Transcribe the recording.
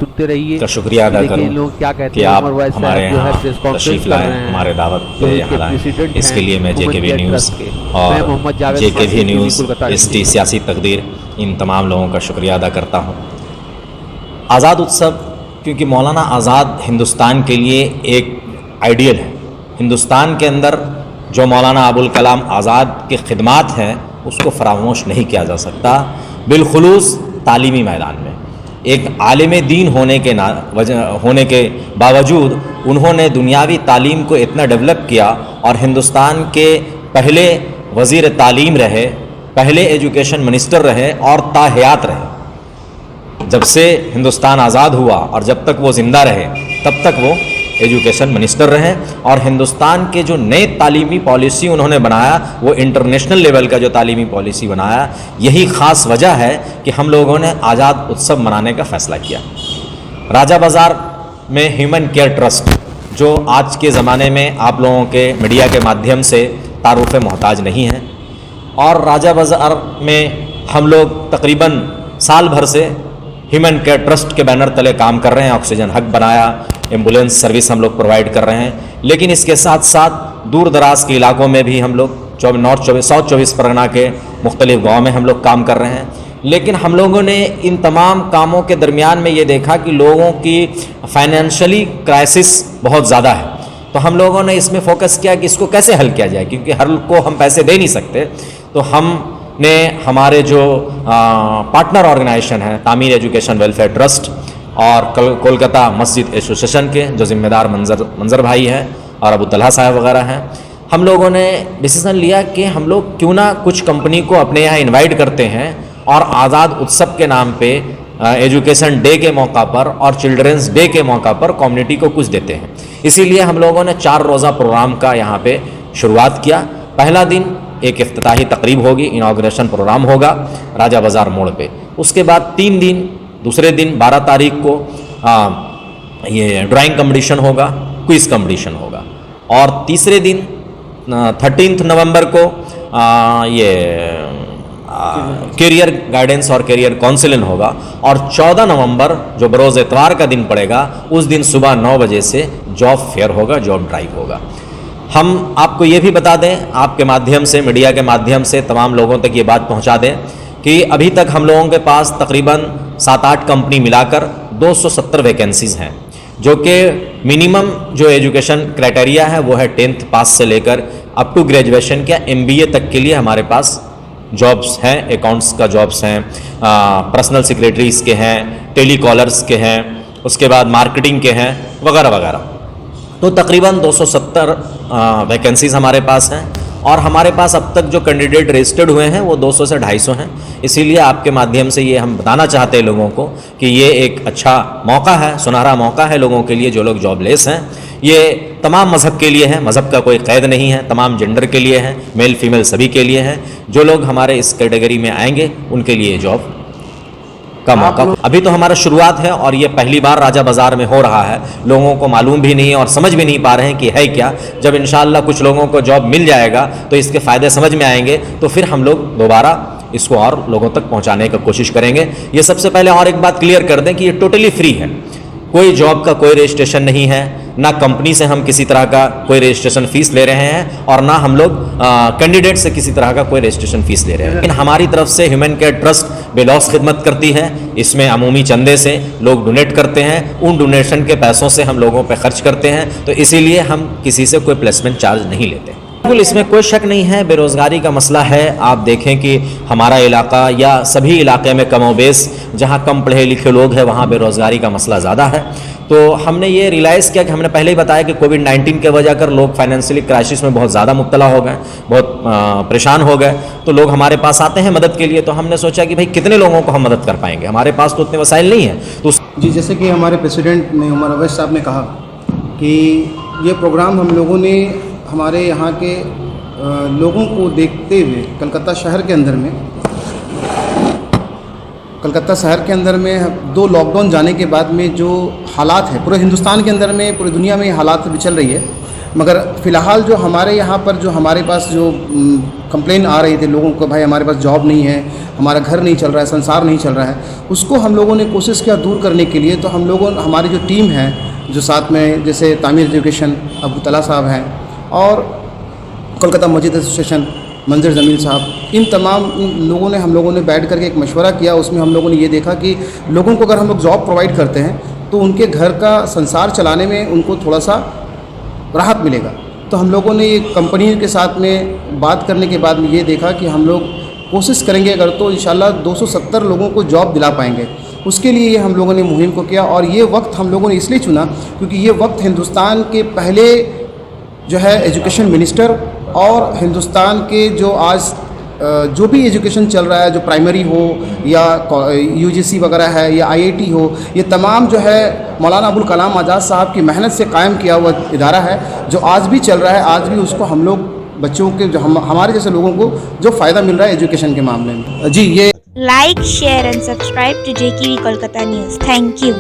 सुनते रहिए का शुक्रिया अदा देखिए करूं लोग क्या कहते कि हैं। आप उमर वैस हमारे साहब जो है यहाँ प्रेस कॉन्फ्रेंस तशरीफ़ कर लाए, रहे हैं, हमारे दावत जो पे इसके यहाँ लाए। प्रेसिडेंट इसके हैं लिए मैं women JKV care news trust के, मैं और Mohammed Javed JKV Fazil, news, Kolkata ST सियासी तकदीर, इन तमाम लोगों का शुक्रिया अदा करता हूँ। आज़ाद उत्सव, क्योंकि मौलाना आज़ाद हिंदुस्तान के लिए एक आइडियल है। हिंदुस्तान के अंदर जो मौलाना अबुल कलाम आज़ाद की खिदमात हैं उसको फरामोश नहीं किया जा सकता। बिलखुलूस तालीमी मैदान में एक आलिम दीन होने के बावजूद उन्होंने दुनियावी तालीम को इतना डेवलप किया और हिंदुस्तान के पहले वज़ीर तालीम रहे, पहले एजुकेशन मिनिस्टर रहे और ताहयात रहे। जब से हिंदुस्तान आज़ाद हुआ और जब तक वो ज़िंदा रहे तब तक वो एजुकेशन मिनिस्टर रहे और हिंदुस्तान के जो नए तालीमी पॉलिसी उन्होंने बनाया वो इंटरनेशनल लेवल का जो तालीमी पॉलिसी बनाया, यही ख़ास वजह है कि हम लोगों ने आज़ाद उत्सव मनाने का फ़ैसला किया। राजा बाज़ार में ह्यूमन केयर ट्रस्ट, जो आज के ज़माने में आप लोगों के मीडिया के माध्यम से तारुफ़ मोहताज नहीं है, और राजा बाज़ार में हम लोग तकरीबन साल भर से ह्यूमन केयर ट्रस्ट के बैनर तले काम कर रहे हैं। ऑक्सीजन हब बनाया, एम्बुलेंस सर्विस हम लोग प्रोवाइड कर रहे हैं। लेकिन इसके साथ साथ दूर दराज के इलाकों में भी हम लोग साउथ 24 परगना के मुख्तलिफ गाँव में हम लोग काम कर रहे हैं। लेकिन हम लोगों ने इन तमाम कामों के दरमियान में ये देखा कि लोगों की फाइनेंशियली क्राइसिस बहुत ज़्यादा है, तो हम लोगों ने इसमें फोकस किया कि इसको कैसे हल किया जाए, क्योंकि हर को हम पैसे दे नहीं सकते। तो हमने हमारे जो पार्टनर ऑर्गेनाइजेशन है, तामीर एजुकेशन वेलफेयर ट्रस्ट और कोलकाता मस्जिद एसोसिएशन के जो ज़िम्मेदार मंजर भाई हैं और अबू तलहा साहब वगैरह हैं, हम लोगों ने डिसीज़न लिया कि हम लोग क्यों ना कुछ कंपनी को अपने यहाँ इनवाइट करते हैं और आज़ाद उत्सव के नाम पे एजुकेशन डे के मौका पर और चिल्ड्रंस डे के मौका पर कम्युनिटी को कुछ देते हैं। इसीलिए हम लोगों ने 4 रोज़ा प्रोग्राम का यहाँ पे शुरुआत किया। पहला दिन एक इफ्तिताही तकरीब होगी, इनाग्रेशन प्रोग्राम होगा राजा बाज़ार मोड़ पे। उसके बाद 3 दिन, दूसरे दिन 12 तारीख को ये ड्राइंग कंपटीशन होगा, क्विज़ कंपटीशन होगा, और तीसरे दिन 13 नवंबर को ये करियर गाइडेंस और करियर काउंसलिंग होगा, और 14 नवंबर जो बरोज़ इतवार का दिन पड़ेगा उस दिन सुबह 9 बजे से जॉब फेयर होगा, जॉब ड्राइव होगा। हम आपको ये भी बता दें, आपके माध्यम से, मीडिया के माध्यम से तमाम लोगों तक ये बात पहुंचा दें कि अभी तक हम लोगों के पास तकरीबन 7-8 कंपनी मिलाकर 270 वैकेंसीज़ हैं, जो कि मिनिमम जो एजुकेशन क्राइटेरिया है वो है 10th पास से लेकर अप टू ग्रेजुएशन क्या MBA तक के लिए हमारे पास जॉब्स हैं। अकाउंट्स का जॉब्स हैं, पर्सनल सेक्रेटरीज़ के हैं, टेलीकॉलर्स के हैं, उसके बाद मार्केटिंग के हैं, वगैरह वगैरह। तो तकरीबन 270 वैकेंसीज़ हमारे पास हैं, और हमारे पास अब तक जो कैंडिडेट रजिस्टर्ड हुए हैं वो 200 से 250 हैं। इसीलिए आपके माध्यम से ये हम बताना चाहते हैं लोगों को कि ये एक अच्छा मौका है, सुनहरा मौका है लोगों के लिए जो लोग जॉबलेस हैं। ये तमाम मज़हब के लिए है, मज़हब का कोई क़ैद नहीं है, तमाम जेंडर के लिए है, मेल फीमेल सभी के लिए है। जो लोग हमारे इस कैटेगरी में आएंगे उनके लिए जॉब का मौका। अभी तो हमारा शुरुआत है और ये पहली बार राजा बाज़ार में हो रहा है, लोगों को मालूम भी नहीं है और समझ भी नहीं पा रहे हैं कि है क्या। जब इंशाअल्लाह कुछ लोगों को जॉब मिल जाएगा तो इसके फ़ायदे समझ में आएंगे, तो फिर हम लोग दोबारा इसको और लोगों तक पहुंचाने की कोशिश करेंगे। ये सबसे पहले और एक बात क्लियर कर दें कि ये टोटली फ्री है, कोई जॉब का कोई रजिस्ट्रेशन नहीं है, ना कंपनी से हम किसी तरह का कोई रजिस्ट्रेशन फ़ीस ले रहे हैं और ना हम लोग कैंडिडेट से किसी तरह का कोई रजिस्ट्रेशन फ़ीस ले रहे हैं। लेकिन हमारी तरफ से ह्यूमन केयर ट्रस्ट बेलौस खिदमत करती है। इसमें अमूमी चंदे से लोग डोनेट करते हैं, उन डोनेशन के पैसों से हम लोगों पर खर्च करते हैं, तो इसीलिए हम किसी से कोई प्लेसमेंट चार्ज नहीं लेते। बिल्कुल इसमें कोई शक नहीं है, बेरोज़गारी का मसला है। आप देखें कि हमारा इलाका या सभी इलाके में कमोबेश जहाँ कम पढ़े लिखे लोग हैं वहाँ बेरोज़गारी का मसला ज़्यादा है। तो हमने ये रियलाइज़ किया कि हमने पहले ही बताया कि कोविड-19 के वजह कर लोग फाइनेंशियली क्राइसिस में बहुत ज़्यादा मुब्तला हो गए, बहुत परेशान हो गए, तो लोग हमारे पास आते हैं मदद के लिए। तो हमने सोचा कि भाई कितने लोगों को हम मदद कर पाएंगे, हमारे पास तो उतने वसाइल नहीं है। तो जी, जैसे कि हमारे प्रेसिडेंट ने उमर अवैस साहब ने कहा कि ये प्रोग्राम हम लोगों ने हमारे यहाँ के लोगों को देखते हुए कलकत्ता शहर के अंदर में 2 लॉकडाउन जाने के बाद में जो हालात है पूरे हिंदुस्तान के अंदर में, पूरी दुनिया में हालात भी चल रही है, मगर फ़िलहाल जो हमारे यहाँ पर जो हमारे पास जो कंप्लेन आ रही थी लोगों को, भाई हमारे पास जॉब नहीं है, हमारा घर नहीं चल रहा है, संसार नहीं चल रहा है, उसको हम लोगों ने कोशिश किया दूर करने के लिए। तो हम लोगों हमारी जो टीम है जो साथ में जैसे तामीर एजुकेशन अबू तला साहब हैं और कोलकाता मस्जिद एसोसिएशन मंजर जमील साहब, इन तमाम लोगों ने हम लोगों ने बैठ करके एक मशवरा किया। उसमें हम लोगों ने ये देखा कि लोगों को अगर हम लोग जॉब प्रोवाइड करते हैं तो उनके घर का संसार चलाने में उनको थोड़ा सा राहत मिलेगा। तो हम लोगों ने ये कंपनी के साथ में बात करने के बाद में ये देखा कि हम लोग कोशिश करेंगे अगर तो इंशाल्लाह 270 लोगों को जॉब दिला पाएंगे। उसके लिए ये हम लोगों ने मुहिम को किया और ये वक्त हम लोगों ने इसलिए चुना क्योंकि ये वक्त हिंदुस्तान के पहले जो है एजुकेशन मिनिस्टर और हिंदुस्तान के जो आज जो भी एजुकेशन चल रहा है, जो प्राइमरी हो या यूजीसी वगैरह है या आईआईटी हो, ये तमाम जो है मौलाना अबुल कलाम आज़ाद साहब की मेहनत से कायम किया हुआ इदारा है जो आज भी चल रहा है। आज भी उसको हम लोग बच्चों के जो हमारे जैसे लोगों को जो फ़ायदा मिल रहा है एजुकेशन के मामले में। जी ये Like, share and subscribe to JKV Kolkata News. Thank you.